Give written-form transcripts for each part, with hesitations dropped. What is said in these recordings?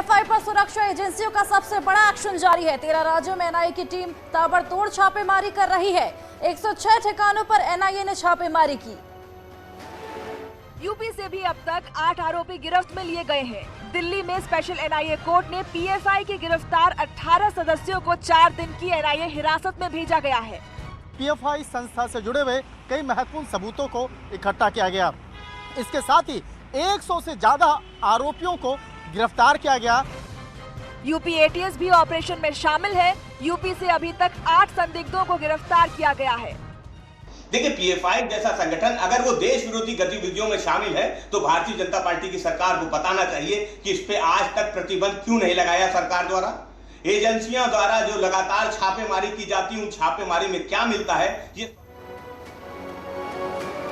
PFI पर सुरक्षा एजेंसियों का सबसे बड़ा एक्शन जारी है। 13 राज्यों में एनआईए की टीम ताबड़तोड़ छापेमारी कर रही है। 106 ठिकानों पर एनआईए ने छापेमारी की। यूपी से भी अब तक 8 आरोपी गिरफ्त में लिए गए हैं। दिल्ली में स्पेशल एनआईए कोर्ट ने पीएफआई के गिरफ्तार 18 सदस्यों को 4 दिन की एनआईए हिरासत में भेजा गया है। पीएफआई संस्था से जुड़े हुए कई महत्वपूर्ण सबूतों को इकट्ठा किया गया। इसके साथ ही 100 से ज्यादा आरोपियों को गिरफ्तार किया गया। यूपी एटीएस भी ऑपरेशन में शामिल है। यूपी से अभी तक 8 संदिग्धों को गिरफ्तार किया गया है। देखिए, पीएफआई जैसा संगठन अगर वो देश विरोधी गतिविधियों में शामिल है तो भारतीय जनता पार्टी की सरकार को बताना चाहिए कि इस पे आज तक प्रतिबंध क्यों नहीं लगाया सरकार द्वारा। एजेंसियों द्वारा जो लगातार छापेमारी की जाती है, उन छापेमारी में क्या मिलता है ये।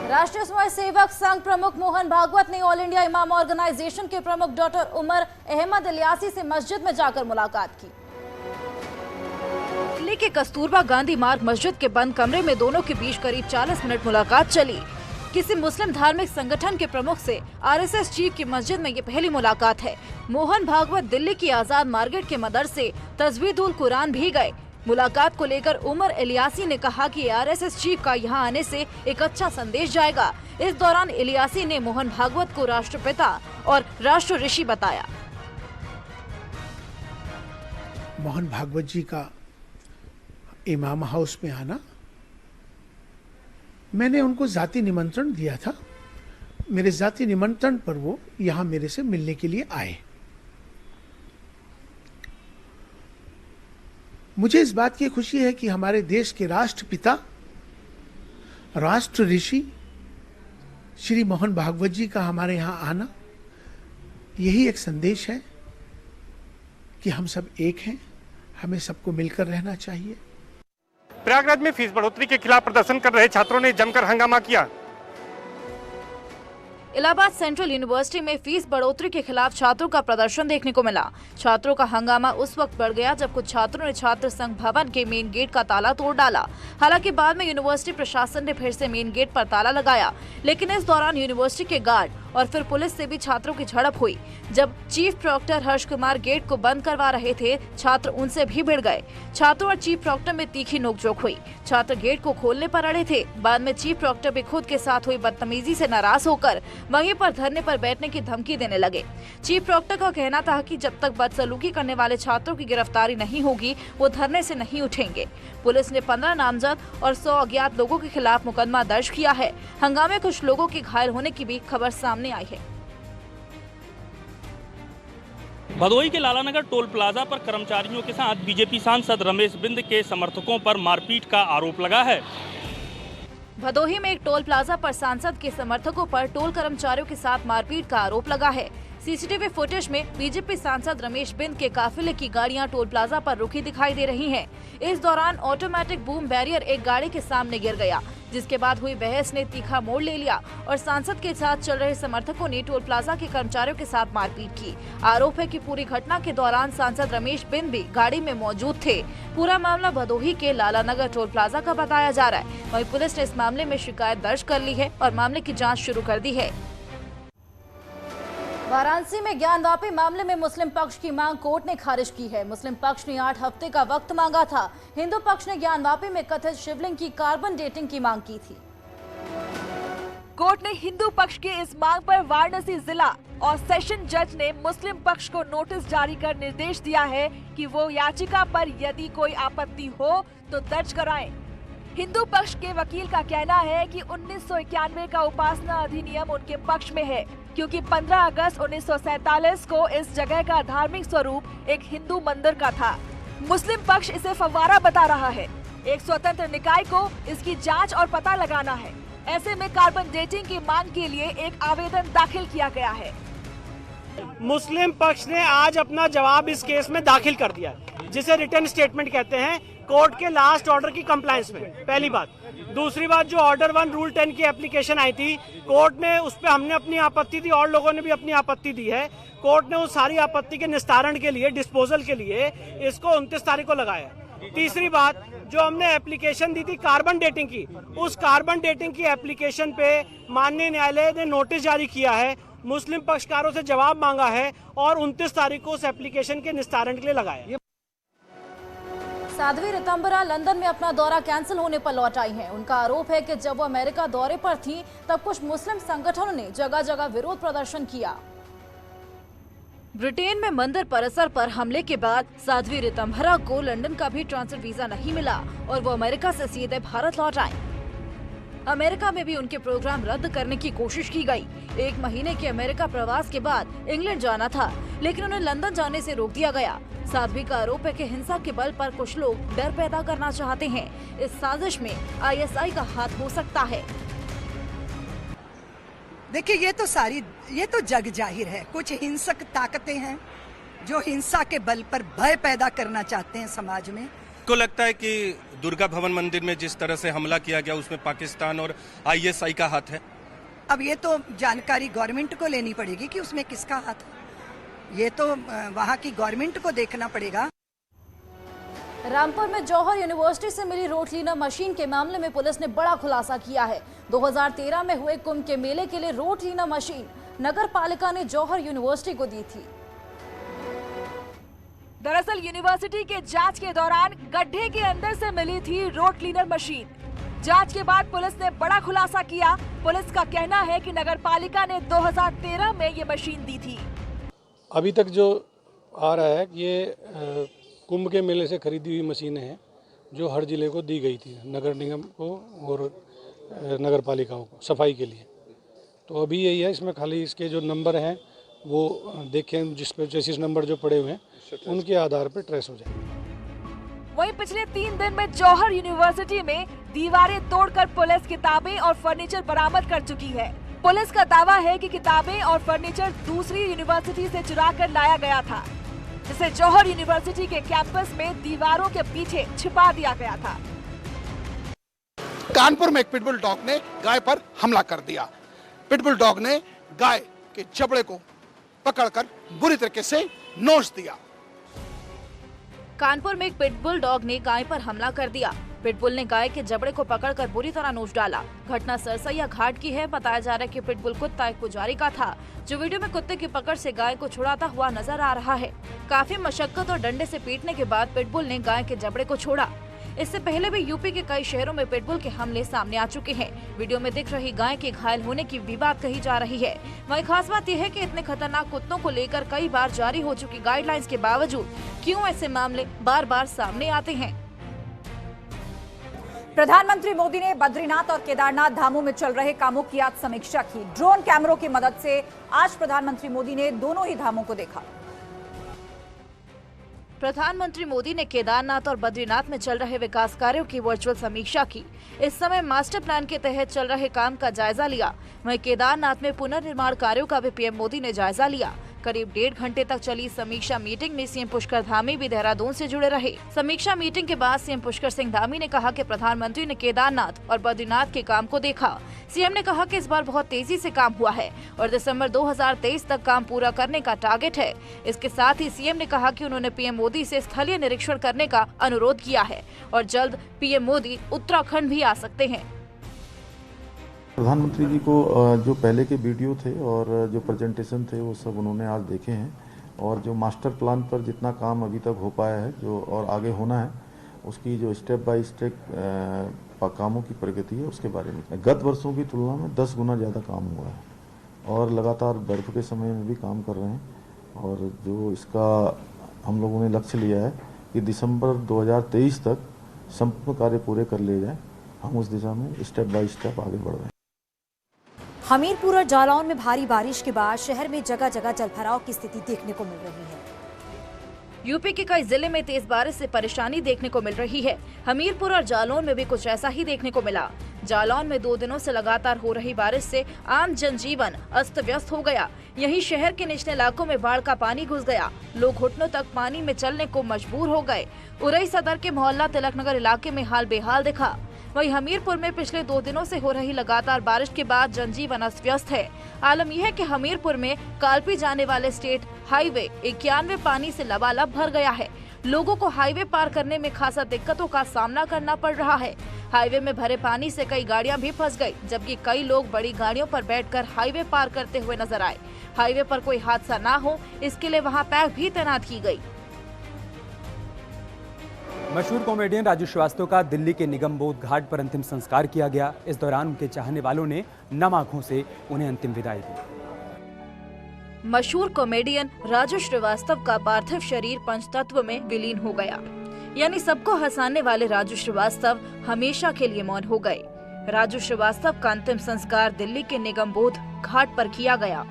राष्ट्रीय स्वयं सेवक संघ प्रमुख मोहन भागवत ने ऑल इंडिया इमाम ऑर्गेनाइजेशन के प्रमुख डॉक्टर उमर अहमद इलियासी से मस्जिद में जाकर मुलाकात की। दिल्ली के कस्तूरबा गांधी मार्ग मस्जिद के बंद कमरे में दोनों के बीच करीब 40 मिनट मुलाकात चली। किसी मुस्लिम धार्मिक संगठन के प्रमुख से आरएसएस चीफ की मस्जिद में ये पहली मुलाकात है। मोहन भागवत दिल्ली की आजाद मार्केट के मदरसे तजवीदुल कुरान भी गए। मुलाकात को लेकर उमर इलियासी ने कहा कि आरएसएस चीफ का यहां आने से एक अच्छा संदेश जाएगा। इस दौरान इलियासी ने मोहन भागवत को राष्ट्रपिता और राष्ट्र ऋषि बताया। मोहन भागवत जी का इमाम हाउस में आना, मैंने उनको जाती निमंत्रण दिया था। मेरे जाती निमंत्रण पर वो यहाँ मेरे से मिलने के लिए आए। मुझे इस बात की खुशी है कि हमारे देश के राष्ट्रपिता, राष्ट्र ऋषि श्री मोहन भागवत जी का हमारे यहाँ आना, यही एक संदेश है कि हम सब एक हैं, हमें सबको मिलकर रहना चाहिए। प्रयागराज में फीस बढ़ोतरी के खिलाफ प्रदर्शन कर रहे छात्रों ने जमकर हंगामा किया। इलाहाबाद सेंट्रल यूनिवर्सिटी में फीस बढ़ोतरी के खिलाफ छात्रों का प्रदर्शन देखने को मिला। छात्रों का हंगामा उस वक्त बढ़ गया जब कुछ छात्रों ने छात्र संघ भवन के मेन गेट का ताला तोड़ डाला। हालांकि बाद में यूनिवर्सिटी प्रशासन ने फिर से मेन गेट पर ताला लगाया, लेकिन इस दौरान यूनिवर्सिटी के गार्ड और फिर पुलिस से भी छात्रों की झड़प हुई। जब chief proctor Harsh Kumar gate को बंद करवा रहे थे, छात्र उनसे भी भिड़ गए। छात्रों और चीफ प्रॉक्टर में तीखी नोकझोंक हुई। छात्र गेट को खोलने पर अड़े थे। बाद में चीफ प्रॉक्टर भी खुद के साथ हुई बदतमीजी से नाराज होकर वहीं पर धरने पर बैठने की धमकी देने लगे। चीफ प्रॉक्टर का कहना था कि जब तक बदसलूकी करने वाले छात्रों की गिरफ्तारी नहीं होगी, वो धरने से नहीं उठेंगे। पुलिस ने 15 नामजद और 100 अज्ञात लोगों के खिलाफ मुकदमा दर्ज किया है। हंगामे कुछ लोगों के घायल होने की भी खबर सामने आई है। भदोही के लालानगर टोल प्लाजा पर कर्मचारियों के साथ बीजेपी सांसद रमेश बिंद के समर्थकों पर मारपीट का आरोप लगा है। भदोही में एक टोल प्लाजा पर सांसद के समर्थकों पर टोल कर्मचारियों के साथ मारपीट का आरोप लगा है। सीसीटीवी फुटेज में बीजेपी सांसद रमेश बिंद के काफिले की गाड़ियां टोल प्लाजा पर रुकी दिखाई दे रही हैं। इस दौरान ऑटोमेटिक बूम बैरियर एक गाड़ी के सामने गिर गया, जिसके बाद हुई बहस ने तीखा मोड़ ले लिया और सांसद के साथ चल रहे समर्थकों ने टोल प्लाजा के कर्मचारियों के साथ मारपीट की। आरोप है कि पूरी घटना के दौरान सांसद रमेश बिंद भी गाड़ी में मौजूद थे। पूरा मामला भदोही के लालानगर टोल प्लाजा का बताया जा रहा है। वहीं पुलिस ने इस मामले में शिकायत दर्ज कर ली है और मामले की जाँच शुरू कर दी है। वाराणसी में ज्ञानवापी मामले में मुस्लिम पक्ष की मांग कोर्ट ने खारिज की है। मुस्लिम पक्ष ने 8 हफ्ते का वक्त मांगा था। हिंदू पक्ष ने ज्ञानवापी में कथित शिवलिंग की कार्बन डेटिंग की मांग की थी। कोर्ट ने हिंदू पक्ष की इस मांग पर वाराणसी जिला और सेशन जज ने मुस्लिम पक्ष को नोटिस जारी कर निर्देश दिया है कि वो याचिका पर यदि कोई आपत्ति हो तो दर्ज कराएं। हिंदू पक्ष के वकील का कहना है कि 1991 का उपासना अधिनियम उनके पक्ष में है, क्योंकि 15 अगस्त 1947 को इस जगह का धार्मिक स्वरूप एक हिंदू मंदिर का था। मुस्लिम पक्ष इसे फव्वारा बता रहा है। एक स्वतंत्र निकाय को इसकी जांच और पता लगाना है। ऐसे में कार्बन डेटिंग की मांग के लिए एक आवेदन दाखिल किया गया है। मुस्लिम पक्ष ने आज अपना जवाब इस केस में दाखिल कर दिया, जिसे रिटर्न स्टेटमेंट कहते हैं, कोर्ट के लास्ट ऑर्डर की कंप्लायंस में। पहली बात। दूसरी बात, जो ऑर्डर 1 रूल 10 की एप्लीकेशन आई थी, कोर्ट ने उस पर, हमने अपनी आपत्ति दी और लोगों ने भी अपनी आपत्ति दी है। कोर्ट ने उस सारी आपत्ति के निस्तारण के लिए, डिस्पोजल के लिए इसको 29 तारीख को लगाया। तीसरी बात, जो हमने एप्लीकेशन दी थी कार्बन डेटिंग की, उस कार्बन डेटिंग की एप्लीकेशन पे माननीय न्यायालय ने नोटिस जारी किया है। मुस्लिम पक्षकारों से जवाब मांगा है और 29 तारीख को उस एप्लीकेशन के निस्तारण के लिए लगाया। साध्वी ऋतंबरा लंदन में अपना दौरा कैंसिल होने पर लौट आई हैं। उनका आरोप है कि जब वो अमेरिका दौरे पर थी तब कुछ मुस्लिम संगठनों ने जगह जगह विरोध प्रदर्शन किया। ब्रिटेन में मंदिर परिसर पर हमले के बाद साध्वी ऋतंबरा को लंदन का भी ट्रांजिट वीजा नहीं मिला और वो अमेरिका से सीधे भारत लौट आए। अमेरिका में भी उनके प्रोग्राम रद्द करने की कोशिश की गई। 1 महीने के अमेरिका प्रवास के बाद इंग्लैंड जाना था, लेकिन उन्हें लंदन जाने से रोक दिया गया। साध्वी का आरोप है कि हिंसा के बल पर कुछ लोग डर पैदा करना चाहते हैं। इस साजिश में ISI का हाथ हो सकता है। देखिए, ये तो जग जाहिर है, कुछ हिंसक ताकतें हैं जो हिंसा के बल पर भय पैदा करना चाहते हैं समाज में। को लगता है कि दुर्गा भवन मंदिर में जिस तरह से हमला किया गया उसमें पाकिस्तान और ISI का हाथ है। अब ये तो जानकारी गवर्नमेंट को लेनी पड़ेगी कि उसमें किसका हाथ है। ये तो वहाँ की गवर्नमेंट को देखना पड़ेगा। रामपुर में जौहर यूनिवर्सिटी से मिली रोड क्लीनर मशीन के मामले में पुलिस ने बड़ा खुलासा किया है। 2013 में हुए कुंभ के मेले के लिए रोड क्लीनर मशीन नगर पालिका ने जौहर यूनिवर्सिटी को दी थी। दरअसल यूनिवर्सिटी के जांच के दौरान गड्ढे के अंदर से मिली थी रोड क्लीनर मशीन। जांच के बाद पुलिस ने बड़ा खुलासा किया। पुलिस का कहना है कि नगर पालिका ने 2013 में ये मशीन दी थी। अभी तक जो आ रहा है ये कुंभ के मेले से खरीदी हुई मशीनें हैं जो हर जिले को दी गई थी, नगर निगम को और नगर पालिकाओं को सफाई के लिए। तो अभी यही है, इसमें खाली इसके जो नंबर हैं वो देखें, जिस पे चेसिस नंबर जो पड़े हुए हैं उनके आधार पर ट्रेस हो जाए। वहीं पिछले 3 दिन में जौहर यूनिवर्सिटी में दीवारें तोड़कर पुलिस किताबें और फर्नीचर बरामद कर चुकी है। पुलिस का दावा है कि किताबें और फर्नीचर दूसरी यूनिवर्सिटी से चुरा कर लाया गया था, जिसे जौहर यूनिवर्सिटी के कैंपस में दीवारों के पीछे छिपा दिया गया था। कानपुर में एक पिटबुल डॉग ने गाय पर हमला कर दिया। पिटबुल डॉग ने गाय के जबड़े को पकड़कर बुरी तरीके से नोच दिया। कानपुर में एक पिटबुल डॉग ने गाय पर हमला कर दिया। पिटबुल ने गाय के जबड़े को पकड़कर बुरी तरह नोच डाला। घटना सरसैया घाट की है। बताया जा रहा है कि पिटबुल कुत्ता एक पुजारी का था, जो वीडियो में कुत्ते की पकड़ से गाय को छुड़ाता हुआ नजर आ रहा है। काफी मशक्कत और डंडे से पीटने के बाद पिटबुल ने गाय के जबड़े को छोड़ा। इससे पहले भी यूपी के कई शहरों में पिटबुल के हमले सामने आ चुके हैं। वीडियो में दिख रही गाय के घायल होने की भी बात कही जा रही है। वहीं खास बात यह है कि इतने खतरनाक कुत्तों को लेकर कई बार जारी हो चुकी गाइडलाइंस के बावजूद क्यों ऐसे मामले बार बार सामने आते हैं। प्रधानमंत्री मोदी ने बद्रीनाथ और केदारनाथ धामों में चल रहे कामों की आज समीक्षा की। ड्रोन कैमरों की मदद से आज प्रधानमंत्री मोदी ने दोनों ही धामों को देखा। प्रधानमंत्री मोदी ने केदारनाथ और बद्रीनाथ में चल रहे विकास कार्यों की वर्चुअल समीक्षा की। इस समय मास्टर प्लान के तहत चल रहे काम का जायजा लिया। वहीं केदारनाथ में पुनर्निर्माण कार्यों का भी पीएम मोदी ने जायजा लिया। करीब 1.5 घंटे तक चली समीक्षा मीटिंग में सीएम पुष्कर धामी भी देहरादून से जुड़े रहे। समीक्षा मीटिंग के बाद सीएम पुष्कर सिंह धामी ने कहा कि प्रधानमंत्री ने केदारनाथ और बद्रीनाथ के काम को देखा। सीएम ने कहा कि इस बार बहुत तेजी से काम हुआ है और दिसंबर 2023 तक काम पूरा करने का टारगेट है। इसके साथ ही सीएम ने कहा कि उन्होंने पीएम मोदी से स्थलीय निरीक्षण करने का अनुरोध किया है और जल्द पीएम मोदी उत्तराखंड भी आ सकते हैं। प्रधानमंत्री जी को जो पहले के वीडियो थे और जो प्रेजेंटेशन थे वो सब उन्होंने आज देखे हैं और जो मास्टर प्लान पर जितना काम अभी तक हो पाया है जो और आगे होना है उसकी जो स्टेप बाय स्टेप कामों की प्रगति है उसके बारे में गत वर्षों की तुलना में 10 गुना ज़्यादा काम हुआ है और लगातार बर्फ के समय में भी काम कर रहे हैं और जो इसका हम लोगों ने लक्ष्य लिया है कि दिसंबर 2023 तक संपूर्ण कार्य पूरे कर लिए जाए। हम उस दिशा में स्टेप बाय स्टेप आगे बढ़ रहे हैं। हमीरपुर और जालौन में भारी बारिश के बाद शहर में जगह जगह जलभराव की स्थिति देखने को मिल रही है। यूपी के कई जिले में तेज बारिश से परेशानी देखने को मिल रही है। हमीरपुर और जालौन में भी कुछ ऐसा ही देखने को मिला। जालौन में 2 दिनों से लगातार हो रही बारिश से आम जनजीवन अस्त व्यस्त हो गया। यहीं शहर के निचले इलाकों में बाढ़ का पानी घुस गया। लोग घुटनों तक पानी में चलने को मजबूर हो गए। उरई सदर के मोहल्ला तिलकनगर इलाके में हाल बेहाल दिखा। वहीं हमीरपुर में पिछले 2 दिनों से हो रही लगातार बारिश के बाद जनजीवन अस्त व्यस्त है। आलम यह है कि हमीरपुर में कालपी जाने वाले स्टेट हाईवे 91 पानी से लबालब भर गया है। लोगों को हाईवे पार करने में खासा दिक्कतों का सामना करना पड़ रहा है। हाईवे में भरे पानी से कई गाड़ियां भी फंस गई, जबकि कई लोग बड़ी गाड़ियों पर बैठकर हाईवे पार करते हुए नजर आए। हाईवे पर कोई हादसा ना हो, इसके लिए वहां पैक भी तैनात की गई। मशहूर कॉमेडियन राजू श्रीवास्तव का दिल्ली के निगम बोध घाट पर अंतिम संस्कार किया गया। इस दौरान उनके चाहने वालों ने नम आंखों से उन्हें अंतिम विदाई दी। मशहूर कॉमेडियन राजू श्रीवास्तव का पार्थिव शरीर पंचतत्व में विलीन हो गया, यानी सबको हंसाने वाले राजू श्रीवास्तव हमेशा के लिए मौन हो गए। राजू श्रीवास्तव का अंतिम संस्कार दिल्ली के निगम बोध घाट पर किया गया।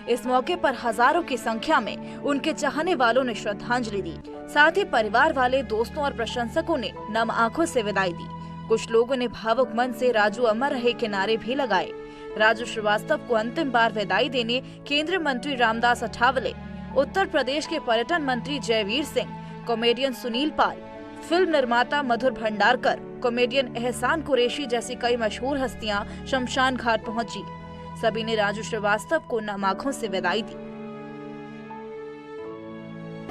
इस मौके पर हजारों की संख्या में उनके चाहने वालों ने श्रद्धांजलि दी। साथ ही परिवार वाले, दोस्तों और प्रशंसकों ने नम आंखों से विदाई दी। कुछ लोगों ने भावुक मन से राजू अमर रहे के नारे भी लगाए। राजू श्रीवास्तव को अंतिम बार विदाई देने केंद्रीय मंत्री रामदास अठावले, उत्तर प्रदेश के पर्यटन मंत्री जयवीर सिंह, कॉमेडियन सुनील पाल, फिल्म निर्माता मधुर भंडारकर, कॉमेडियन एहसान कुरैशी जैसी कई मशहूर हस्तियां शमशान घाट पहुंची। सभी ने राजू श्रीवास्तव को नम आंखों से विदाई दी।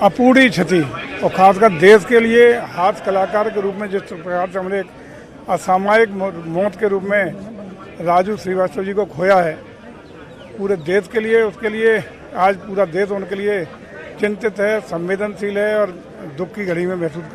अपूर्णी क्षति और खासकर देश के लिए हास्य कलाकार के रूप में जिस प्रकार से हमने एक असामयिक मौत के रूप में राजू श्रीवास्तव जी को खोया है, पूरे देश के लिए, उसके लिए आज पूरा देश उनके लिए चिंतित है, संवेदनशील है और दुख की घड़ी में महसूस कर